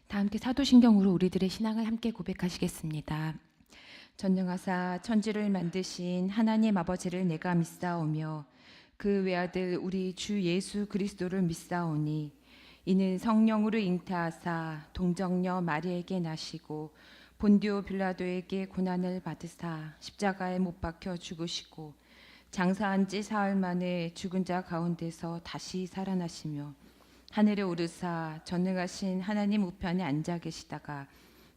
다 함께 사도신경으로 우리들의 신앙을 함께 고백하시겠습니다. 전능하사 천지를 만드신 하나님 아버지를 내가 믿사오며 그 외아들 우리 주 예수 그리스도를 믿사오니 이는 성령으로 잉태하사 동정녀 마리에게 나시고 본디오 빌라도에게 고난을 받으사 십자가에 못 박혀 죽으시고 장사한 지 사흘 만에 죽은 자 가운데서 다시 살아나시며 하늘에 오르사 전능하신 하나님 우편에 앉아 계시다가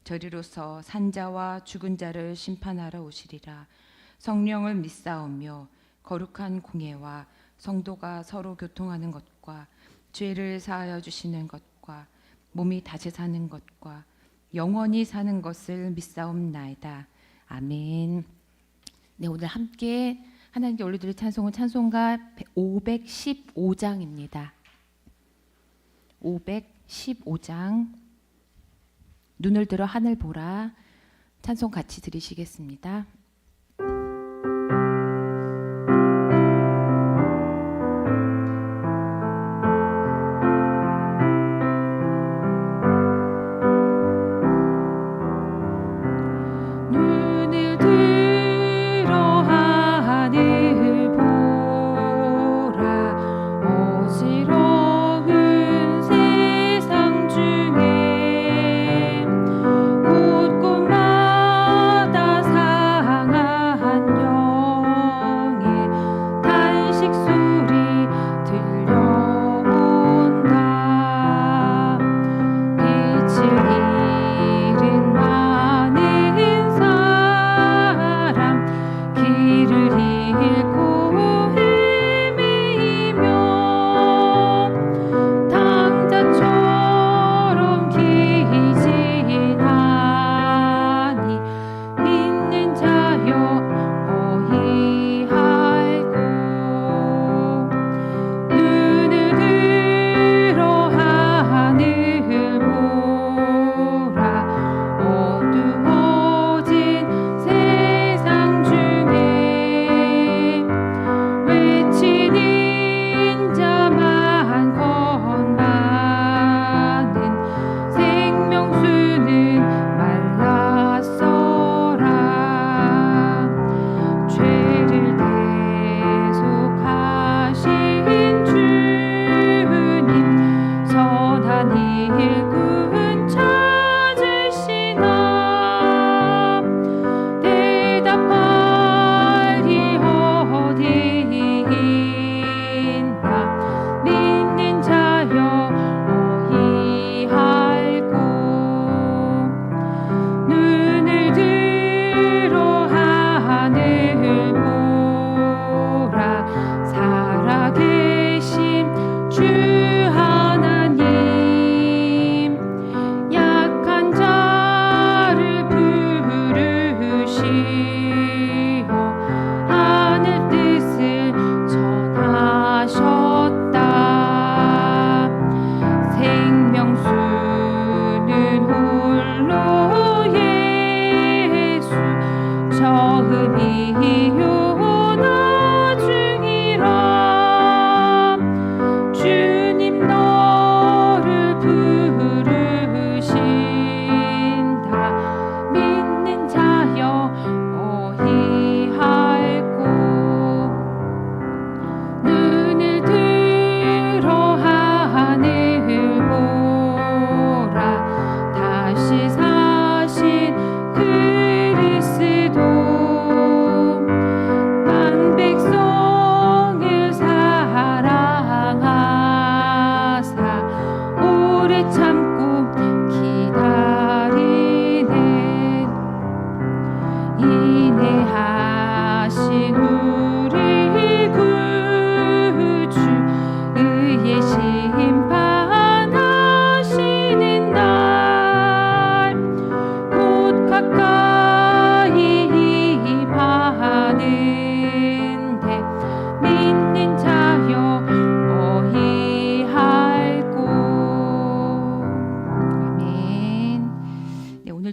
저리로서 산자와 죽은 자를 심판하러 오시리라. 성령을 믿사오며 거룩한 공예와 성도가 서로 교통하는 것과 죄를 사하여 주시는 것과 몸이 다시 사는 것과 영원히 사는 것을 믿사옵나이다. 아멘. 네, 오늘 함께 하나님께 올려드릴 찬송은 찬송가 515장입니다. 515장 눈을 들어 하늘 보라 찬송 같이 들으시겠습니다.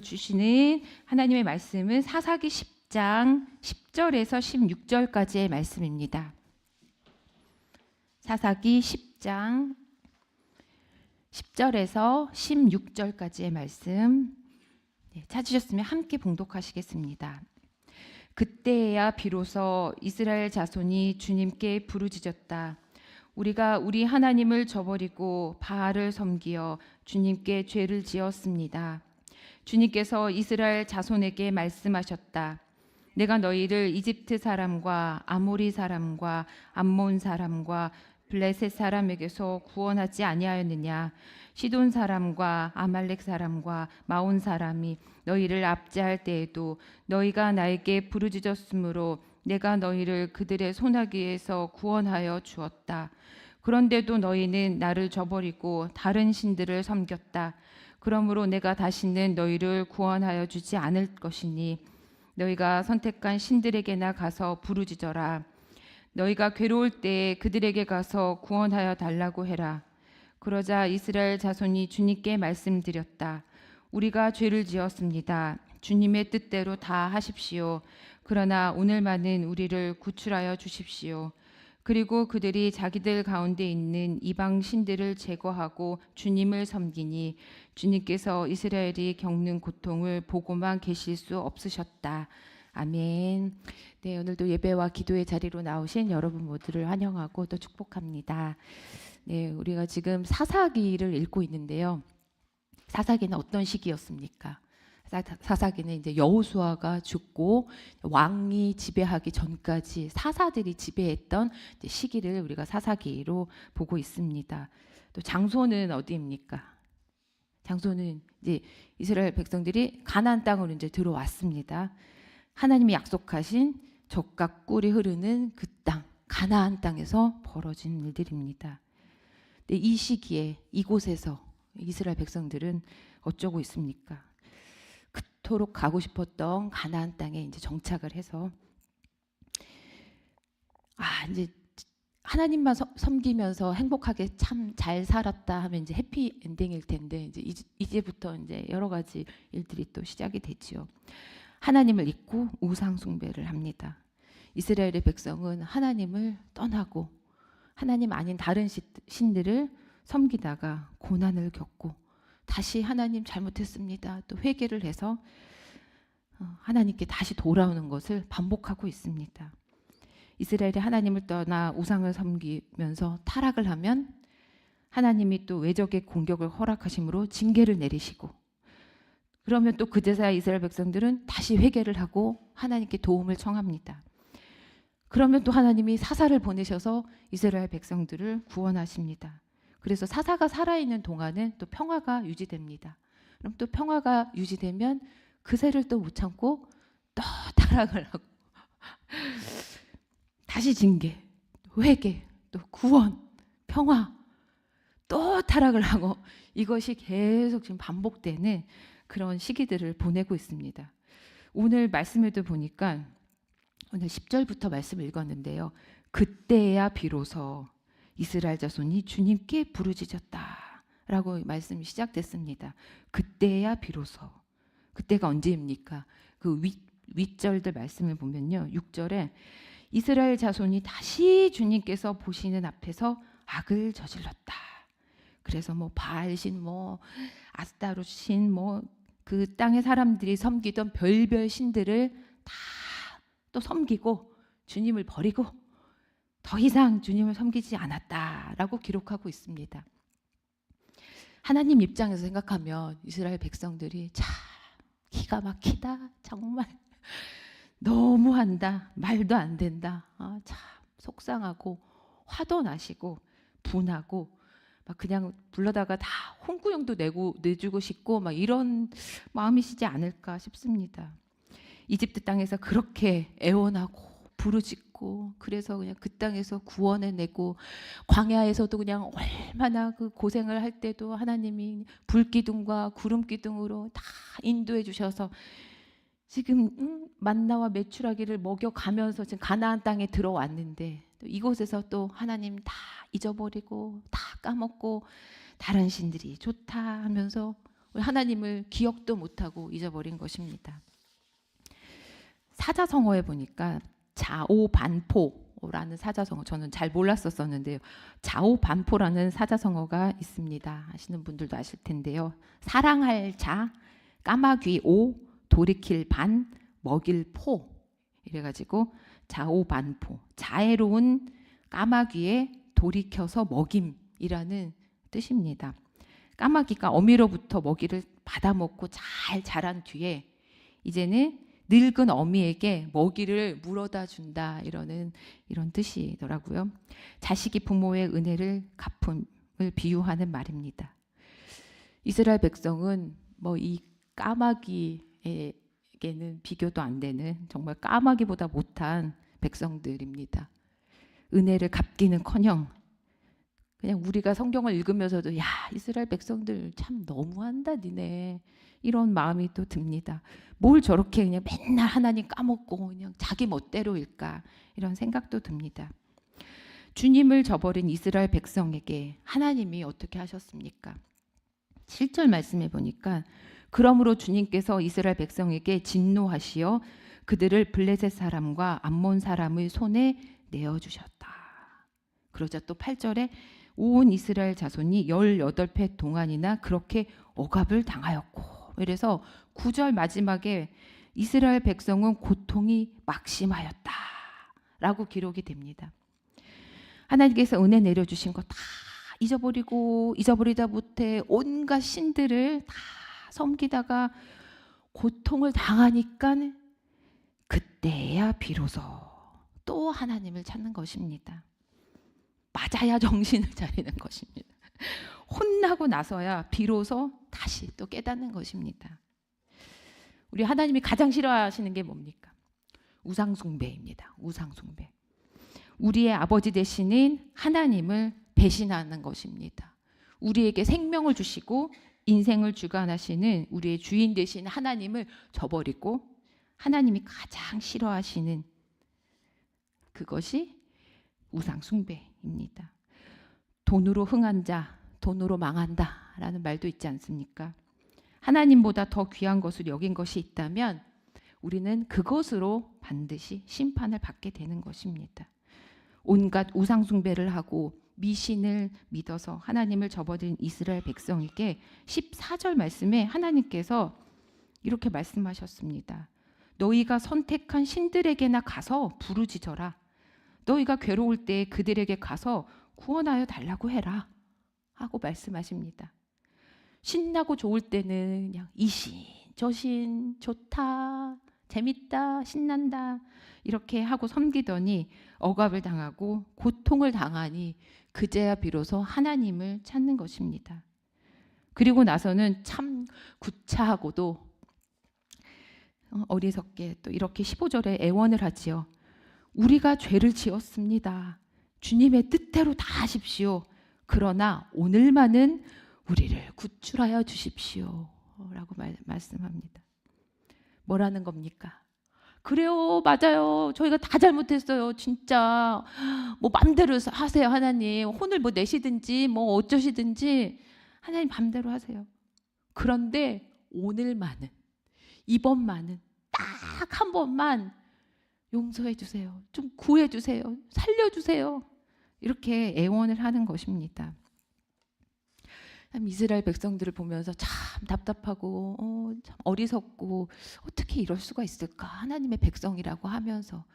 주시는 하나님의 말씀은 사사기 10장 10절에서 16절까지의 말씀입니다. 사사기 10장 10절에서 16절까지의 말씀 찾으셨으면 함께 봉독하시겠습니다. 그때야 비로소 이스라엘 자손이 주님께 부르짖었다. 우리가 우리 하나님을 저버리고 바알을 섬기어 주님께 죄를 지었습니다. 주님께서 이스라엘 자손에게 말씀하셨다. 내가 너희를 이집트 사람과 아모리 사람과 암몬 사람과 블레셋 사람에게서 구원하지 아니하였느냐. 시돈 사람과 아말렉 사람과 마온 사람이 너희를 압제할 때에도 너희가 나에게 부르짖었으므로 내가 너희를 그들의 손아귀에서 구원하여 주었다. 그런데도 너희는 나를 저버리고 다른 신들을 섬겼다. 그러므로 내가 다시는 너희를 구원하여 주지 않을 것이니 너희가 선택한 신들에게나 가서 부르짖어라. 너희가 괴로울 때에 그들에게 가서 구원하여 달라고 해라. 그러자 이스라엘 자손이 주님께 말씀드렸다. 우리가 죄를 지었습니다. 주님의 뜻대로 다 하십시오. 그러나 오늘만은 우리를 구출하여 주십시오. 그리고 그들이 자기들 가운데 있는 이방 신들을 제거하고 주님을 섬기니 주님께서 이스라엘이 겪는 고통을 보고만 계실 수 없으셨다. 아멘. 네, 오늘도 예배와 기도의 자리로 나오신 여러분 모두를 환영하고 또 축복합니다. 네, 우리가 지금 사사기를 읽고 있는데요. 사사기는 어떤 시기였습니까? 사사기는 이제 여호수아가 죽고 왕이 지배하기 전까지 사사들이 지배했던 시기를 우리가 사사기로 보고 있습니다. 또 장소는 어디입니까? 장소는 이제 이스라엘 백성들이 가나안 땅으로 이제 들어왔습니다. 하나님이 약속하신 젖과 꿀이 흐르는 그 땅, 가나안 땅에서 벌어진 일들입니다. 이 시기에 이곳에서 이스라엘 백성들은 어쩌고 있습니까? 그토록 가고 싶었던 가나안 땅에 이제 정착을 해서 이제 하나님만 섬기면서 행복하게 참 잘 살았다 하면 이제 해피 엔딩일 텐데 이제부터 이제 여러 가지 일들이 또 시작이 되지요. 하나님을 잊고 우상 숭배를 합니다. 이스라엘의 백성은 하나님을 떠나고 하나님 아닌 다른 신들을 섬기다가 고난을 겪고 다시 하나님 잘못했습니다. 또 회개를 해서 하나님께 다시 돌아오는 것을 반복하고 있습니다. 이스라엘이 하나님을 떠나 우상을 섬기면서 타락을 하면 하나님이 또 외적의 공격을 허락하심으로 징계를 내리시고 그러면 또 그제서야 이스라엘 백성들은 다시 회개를 하고 하나님께 도움을 청합니다. 그러면 또 하나님이 사사를 보내셔서 이스라엘 백성들을 구원하십니다. 그래서 사사가 살아있는 동안은 또 평화가 유지됩니다. 그럼 또 평화가 유지되면 그새를 또 못 참고 또 타락을 하고 다시 징계, 회개, 또 구원, 평화, 또 타락을 하고 이것이 계속 지금 반복되는 그런 시기들을 보내고 있습니다. 오늘 말씀에도 보니까 오늘 10절부터 말씀을 읽었는데요. 그때야 비로소 이스라엘 자손이 주님께 부르짖었다라고 말씀이 시작됐습니다. 그때야 비로소. 그때가 언제입니까? 그 윗절들 말씀을 보면요. 6절에 이스라엘 자손이 다시 주님께서 보시는 앞에서 악을 저질렀다. 그래서 뭐 바알신, 뭐 아스타롯신, 뭐 그 땅의 사람들이 섬기던 별별 신들을 다 또 섬기고 주님을 버리고 더 이상 주님을 섬기지 않았다라고 기록하고 있습니다. 하나님 입장에서 생각하면 이스라엘 백성들이 참 기가 막히다. 정말 너무한다. 말도 안 된다. 참 속상하고 화도 나시고 분하고 막 그냥 불러다가 다 홍구용도 내주고 싶고 막 이런 마음이시지 않을까 싶습니다. 이집트 땅에서 그렇게 애원하고 부르짖고 그래서 그냥 그 땅에서 구원해내고 광야에서도 그냥 얼마나 그 고생을 할 때도 하나님이 불기둥과 구름기둥으로 다 인도해 주셔서 지금 만나와 메추라기를 먹여가면서 지금 가나안 땅에 들어왔는데 또 이곳에서 또 하나님 다 잊어버리고 다 까먹고 다른 신들이 좋다 하면서 하나님을 기억도 못하고 잊어버린 것입니다. 사자성어에 보니까 자오반포 반포라는 사자성어, 저는 잘 몰랐었는데요. 좌우반포라는 사자성어가 있습니다. 아시는 분들도 아실 텐데요. 사랑할 자, 까마귀 오, 돌이킬 반, 먹일 포, 이래가지고 좌우반포, 자애로운 까마귀에 돌이켜서 먹임이라는 뜻입니다. 까마귀가 어미로부터 먹이를 받아먹고 잘 자란 뒤에 이제는 늙은 어미에게 먹이를 물어다 준다, 이런 뜻이더라고요. 자식이 부모의 은혜를 갚음을 비유하는 말입니다. 이스라엘 백성은 뭐 이 까마귀에게는 비교도 안 되는 정말 까마귀보다 못한 백성들입니다. 은혜를 갚기는커녕 그냥 우리가 성경을 읽으면서도 야, 이스라엘 백성들 참 너무한다 니네, 이런 마음이 또 듭니다. 뭘 저렇게 그냥 맨날 하나님 까먹고 그냥 자기 멋대로일까, 이런 생각도 듭니다. 주님을 저버린 이스라엘 백성에게 하나님이 어떻게 하셨습니까? 7절 말씀해 보니까 그러므로 주님께서 이스라엘 백성에게 진노하시어 그들을 블레셋 사람과 암몬 사람의 손에 내어주셨다. 그러자 또 8절에 온 이스라엘 자손이 18배 동안이나 그렇게 억압을 당하였고, 그래서 9절 마지막에 이스라엘 백성은 고통이 막심하였다 라고 기록이 됩니다. 하나님께서 은혜 내려주신 거 다 잊어버리고 잊어버리다 못해 온갖 신들을 다 섬기다가 고통을 당하니까 그때야 비로소 또 하나님을 찾는 것입니다. 맞아야 정신을 차리는 것입니다. 혼나고 나서야 비로소 다시 또 깨닫는 것입니다. 우리 하나님이 가장 싫어하시는 게 뭡니까? 우상숭배입니다. 우상숭배. 우리의 아버지 되시는 하나님을 배신하는 것입니다. 우리에게 생명을 주시고 인생을 주관하시는 우리의 주인 되신 하나님을 저버리고 하나님이 가장 싫어하시는 그것이 우상숭배입니다. 돈으로 흥한 자, 돈으로 망한다 라는 말도 있지 않습니까? 하나님보다 더 귀한 것을 여긴 것이 있다면 우리는 그것으로 반드시 심판을 받게 되는 것입니다. 온갖 우상숭배를 하고 미신을 믿어서 하나님을 저버린 이스라엘 백성에게 14절 말씀에 하나님께서 이렇게 말씀하셨습니다. 너희가 선택한 신들에게나 가서 부르짖어라. 너희가 괴로울 때 그들에게 가서 구원하여 달라고 해라 하고 말씀하십니다. 신나고 좋을 때는 그냥 이신 저신 좋다 재밌다 신난다 이렇게 하고 섬기더니 억압을 당하고 고통을 당하니 그제야 비로소 하나님을 찾는 것입니다. 그리고 나서는 참 구차하고도 어리석게 또 이렇게 15절에 애원을 하지요. 우리가 죄를 지었습니다. 주님의 뜻대로 다 하십시오. 그러나 오늘만은 우리를 구출하여 주십시오 라고 말씀합니다. 뭐라는 겁니까? 그래요, 맞아요. 저희가 다 잘못했어요. 진짜 뭐 맘대로 하세요. 하나님 혼을 뭐 내시든지 뭐 어쩌시든지 하나님 맘대로 하세요. 그런데 오늘만은, 이번만은 딱 한 번만 용서해 주세요. 좀 구해 주세요. 살려 주세요. 이렇게 애원을 하는 것입니다. 이스라엘 백성들을 보면서 참 답답하고 참 어리석고 어떻게 이럴 수가 있을까? 하나님의 백성이라고 하면서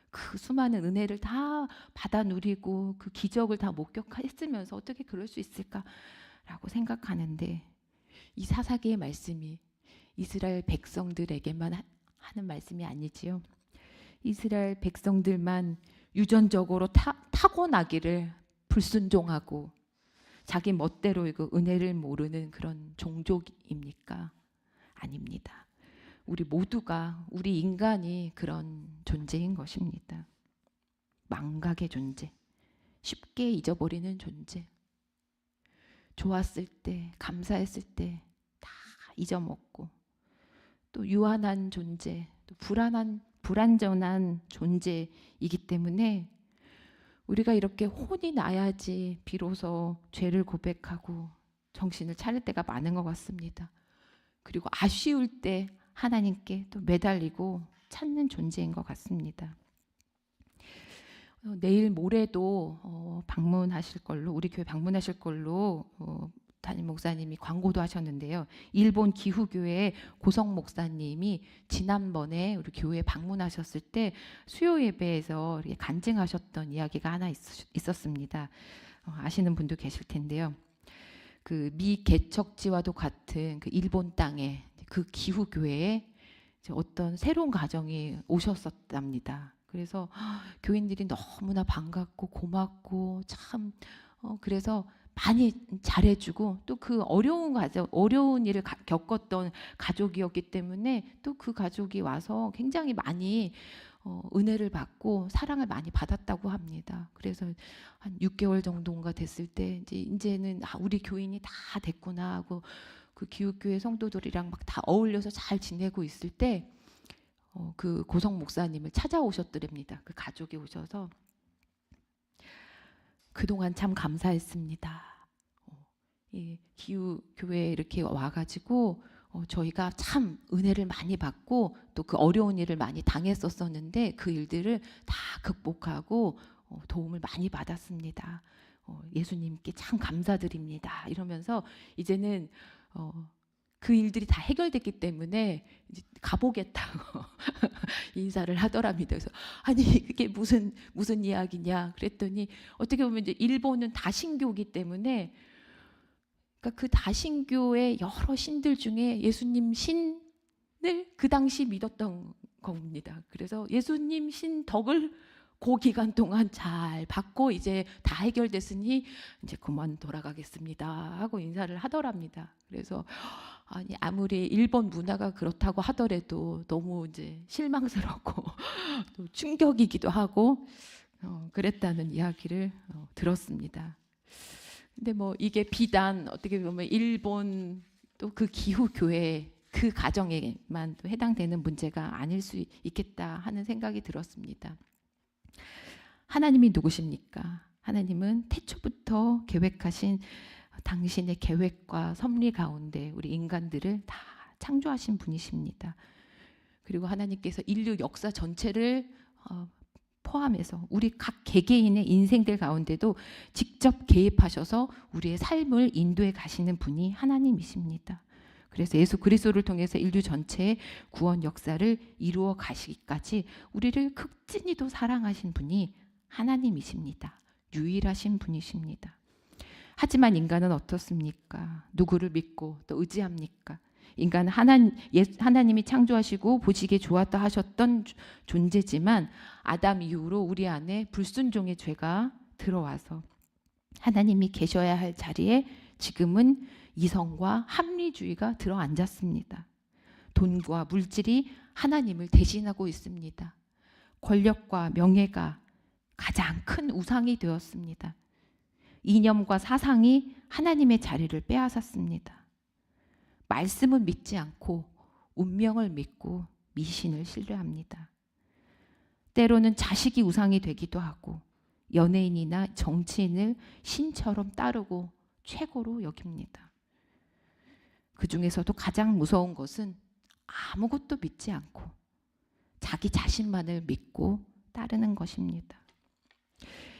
그 수많은 은혜를 다 받아 누리고 그 기적을 다 목격했으면서 어떻게 그럴 수 있을까라고 생각하는데 이 사사기의 말씀이 이스라엘 백성들에게만 하는 말씀이 아니지요. 이스라엘 백성들만 유전적으로 타고나기를 불순종하고 자기 멋대로 이거 은혜를 모르는 그런 종족입니까? 아닙니다. 우리 모두가, 우리 인간이 그런 존재인 것입니다. 망각의 존재, 쉽게 잊어버리는 존재, 좋았을 때, 감사했을 때 다 잊어먹고 또 유한한 존재, 또 불완전한 존재이기 때문에 우리가 이렇게 혼이 나야지 비로소 죄를 고백하고 정신을 차릴 때가 많은 것 같습니다. 그리고 아쉬울 때 하나님께 또 매달리고 찾는 존재인 것 같습니다. 내일 모레도 방문하실 걸로, 우리 교회 방문하실 걸로 담임 목사님이 광고도 하셨는데요. 일본 기후교회 고성 목사님이 지난번에 우리 교회 방문하셨을 때 수요 예배에서 이렇게 간증하셨던 이야기가 하나 있었습니다. 아시는 분도 계실 텐데요. 그 미개척지와도 같은 그 일본 땅에 그 기후교회에 어떤 새로운 가정이 오셨었답니다. 그래서 교인들이 너무나 반갑고 고맙고 참 그래서 많이 잘해주고 또 그 어려운 일을 겪었던 가족이었기 때문에 또 그 가족이 와서 굉장히 많이 은혜를 받고 사랑을 많이 받았다고 합니다. 그래서 한 6개월 정도인가 됐을 때 이제는 우리 교인이 다 됐구나 하고 그 기후교회 성도들이랑 막 다 어울려서 잘 지내고 있을 때 그 고성 목사님을 찾아오셨더랍니다. 그 가족이 오셔서 그동안 참 감사했습니다. 이 기후교회에 이렇게 와가지고 저희가 참 은혜를 많이 받고 또 그 어려운 일을 많이 당했었었는데 그 일들을 다 극복하고 도움을 많이 받았습니다. 예수님께 참 감사드립니다. 이러면서 이제는 그 일들이 다 해결됐기 때문에 이제 가보겠다고 인사를 하더랍니다. 그래서 아니 그게 무슨 이야기냐 그랬더니 어떻게 보면 이제 일본은 다신교이기 때문에 그러니까 그 다신교의 여러 신들 중에 예수님 신을 그 당시 믿었던 겁니다. 그래서 예수님 신 덕을 그 기간 동안 잘 받고 이제 다 해결됐으니 이제 그만 돌아가겠습니다 하고 인사를 하더랍니다. 그래서 아니 아무리 일본 문화가 그렇다고 하더라도 너무 이제 실망스럽고 또 충격이기도 하고 그랬다는 이야기를 들었습니다. 근데 뭐 이게 비단 어떻게 보면 일본 또 그 기후 교회 그 가정에만 또 해당되는 문제가 아닐 수 있겠다 하는 생각이 들었습니다. 하나님이 누구십니까? 하나님은 태초부터 계획하신 당신의 계획과 섭리 가운데 우리 인간들을 다 창조하신 분이십니다. 그리고 하나님께서 인류 역사 전체를 포함해서 우리 각 개개인의 인생들 가운데도 직접 개입하셔서 우리의 삶을 인도해 가시는 분이 하나님이십니다. 그래서 예수 그리스도를 통해서 인류 전체의 구원 역사를 이루어 가시기까지 우리를 극진히도 사랑하신 분이 하나님이십니다. 유일하신 분이십니다. 하지만 인간은 어떻습니까? 누구를 믿고 또 의지합니까? 인간은 하나님이 창조하시고 보시기에 좋았다 하셨던 존재지만 아담 이후로 우리 안에 불순종의 죄가 들어와서 하나님이 계셔야 할 자리에 지금은 이성과 합리주의가 들어앉았습니다. 돈과 물질이 하나님을 대신하고 있습니다. 권력과 명예가 가장 큰 우상이 되었습니다. 이념과 사상이 하나님의 자리를 빼앗았습니다. 말씀은 믿지 않고 운명을 믿고 미신을 신뢰합니다. 때로는 자식이 우상이 되기도 하고 연예인이나 정치인을 신처럼 따르고 최고로 여깁니다. 그 중에서도 가장 무서운 것은 아무것도 믿지 않고 자기 자신만을 믿고 따르는 것입니다.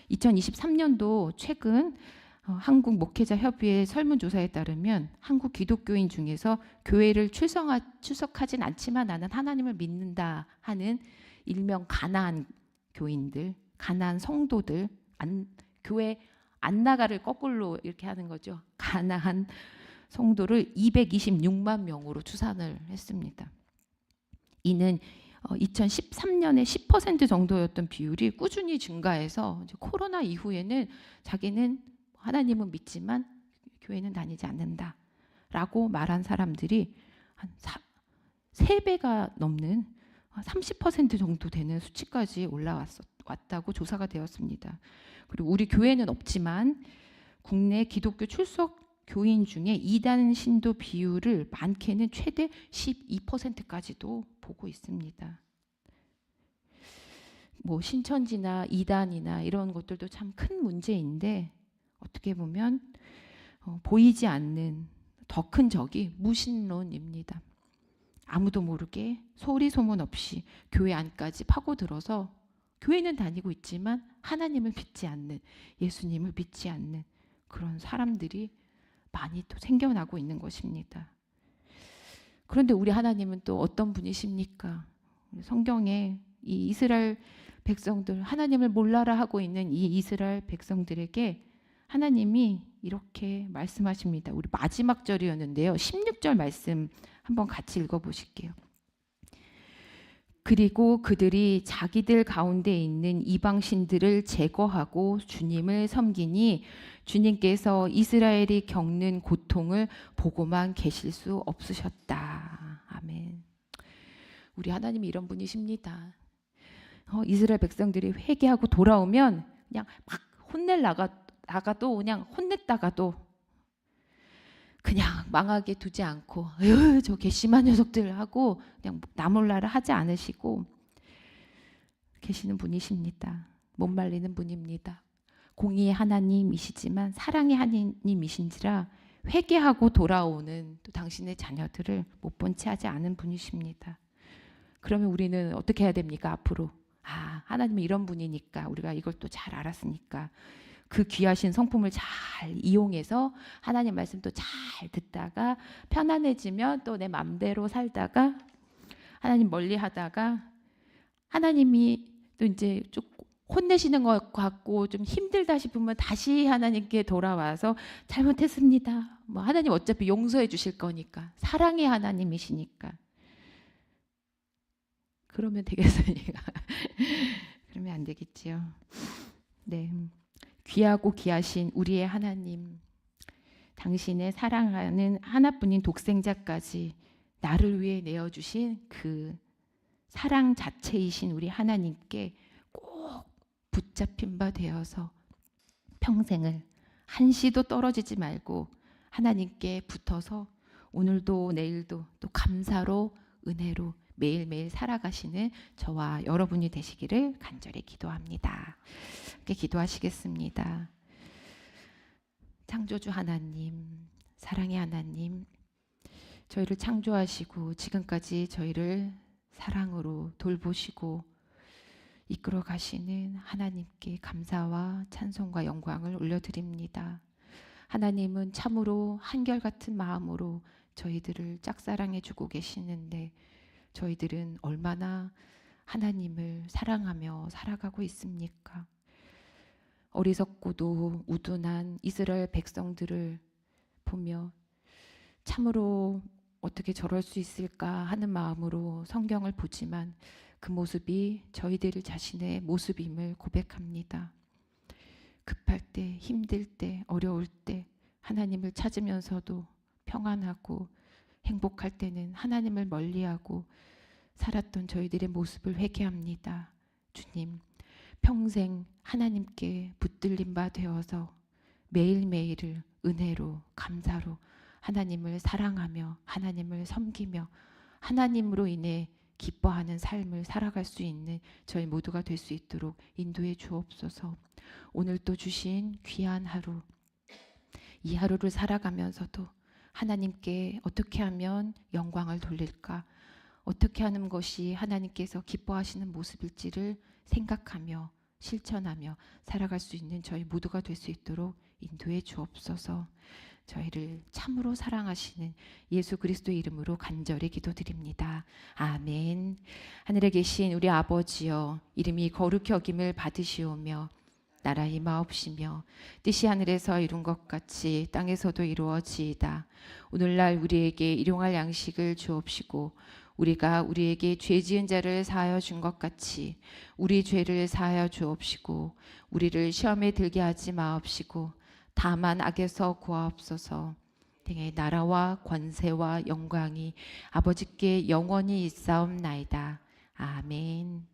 2023년도 최근 한국 목회자 협의회 설문조사에 따르면 한국 기독교인 중에서 교회를 출석하진 않지만 나는 하나님을 믿는다 하는 일명 가나안 교인들, 가나안 성도들, 교회 안 나가를 거꾸로 이렇게 하는 거죠. 가나안 성도를 226만 명으로 추산을 했습니다. 이는 2013년에 10% 정도였던 비율이 꾸준히 증가해서 코로나 이후에는 자기는 하나님은 믿지만 교회는 다니지 않는다라고 말한 사람들이 한 3배가 넘는 30% 정도 되는 수치까지 올라왔다고 조사가 되었습니다. 그리고 우리 교회는 없지만 국내 기독교 출석 교인 중에 이단 신도 비율을 많게는 최대 12%까지도 보고 있습니다. 뭐 신천지나 이단이나 이런 것들도 참 큰 문제인데 어떻게 보면 보이지 않는 더 큰 적이 무신론입니다. 아무도 모르게 소리 소문 없이 교회 안까지 파고들어서 교회는 다니고 있지만 하나님을 믿지 않는, 예수님을 믿지 않는 그런 사람들이 많이 또 생겨나고 있는 것입니다. 그런데 우리 하나님은 또 어떤 분이십니까? 성경에 이 이스라엘 백성들, 하나님을 몰라라 하고 있는 이 이스라엘 백성들에게 하나님이 이렇게 말씀하십니다. 우리 마지막 절이었는데요. 16절 말씀 한번 같이 읽어보실게요. 그리고 그들이 자기들 가운데 있는 이방신들을 제거하고 주님을 섬기니 주님께서 이스라엘이 겪는 고통을 보고만 계실 수 없으셨다. 아멘. 우리 하나님이 이런 분이십니다. 이스라엘 백성들이 회개하고 돌아오면 그냥 막 혼내다가도 그냥 혼냈다가도 그냥 망하게 두지 않고 저 괘씸한 녀석들 하고 그냥 나몰라라 하지 않으시고 계시는 분이십니다. 못 말리는 분입니다. 공의의 하나님이시지만 사랑의 하나님이신지라 회개하고 돌아오는 또 당신의 자녀들을 못 본 채 하지 않은 분이십니다. 그러면 우리는 어떻게 해야 됩니까? 앞으로 하나님은 이런 분이니까 우리가 이걸 또 잘 알았으니까 그 귀하신 성품을 잘 이용해서 하나님 말씀도 잘 듣다가 편안해지면 또 내 맘대로 살다가 하나님 멀리 하다가 하나님이 또 이제 좀 혼내시는 것 같고 좀 힘들다 싶으면 다시 하나님께 돌아와서 잘못했습니다. 하나님 어차피 용서해 주실 거니까 사랑의 하나님이시니까 그러면 되겠습니까? 그러면 안 되겠지요. 네. 귀하고 귀하신 우리의 하나님, 당신의 사랑하는 하나뿐인 독생자까지 나를 위해 내어주신 그 사랑 자체이신 우리 하나님께 꼭 붙잡힌 바 되어서 평생을 한시도 떨어지지 말고 하나님께 붙어서 오늘도 내일도 또 감사로 은혜로 매일매일 살아가시는 저와 여러분이 되시기를 간절히 기도합니다. 함께 기도하시겠습니다. 창조주 하나님, 사랑의 하나님, 저희를 창조하시고 지금까지 저희를 사랑으로 돌보시고 이끌어 가시는 하나님께 감사와 찬송과 영광을 올려드립니다. 하나님은 참으로 한결같은 마음으로 저희들을 짝사랑해 주고 계시는데 저희들은 얼마나 하나님을 사랑하며 살아가고 있습니까? 어리석고도 우둔한 이스라엘 백성들을 보며 참으로 어떻게 저럴 수 있을까 하는 마음으로 성경을 보지만 그 모습이 저희들 자신의 모습임을 고백합니다. 급할 때, 힘들 때, 어려울 때 하나님을 찾으면서도 평안하고 행복할 때는 하나님을 멀리하고 살았던 저희들의 모습을 회개합니다. 주님, 평생 하나님께 붙들린 바 되어서 매일매일을 은혜로 감사로 하나님을 사랑하며 하나님을 섬기며 하나님으로 인해 기뻐하는 삶을 살아갈 수 있는 저희 모두가 될 수 있도록 인도해 주옵소서. 오늘 또 주신 귀한 하루, 이 하루를 살아가면서도 하나님께 어떻게 하면 영광을 돌릴까, 어떻게 하는 것이 하나님께서 기뻐하시는 모습일지를 생각하며 실천하며 살아갈 수 있는 저희 모두가 될 수 있도록 인도해 주옵소서. 저희를 참으로 사랑하시는 예수 그리스도의 이름으로 간절히 기도드립니다. 아멘. 하늘에 계신 우리 아버지여, 이름이 거룩히 여김을 받으시오며 나라 임하옵시며 뜻이 하늘에서 이룬 것 같이 땅에서도 이루어지이다. 오늘날 우리에게 일용할 양식을 주옵시고 우리가 우리에게 죄 지은 자를 사하여 준 것 같이 우리 죄를 사하여 주옵시고 우리를 시험에 들게 하지 마옵시고 다만 악에서 구하옵소서. 등의 나라와 권세와 영광이 아버지께 영원히 있사옵나이다. 아멘.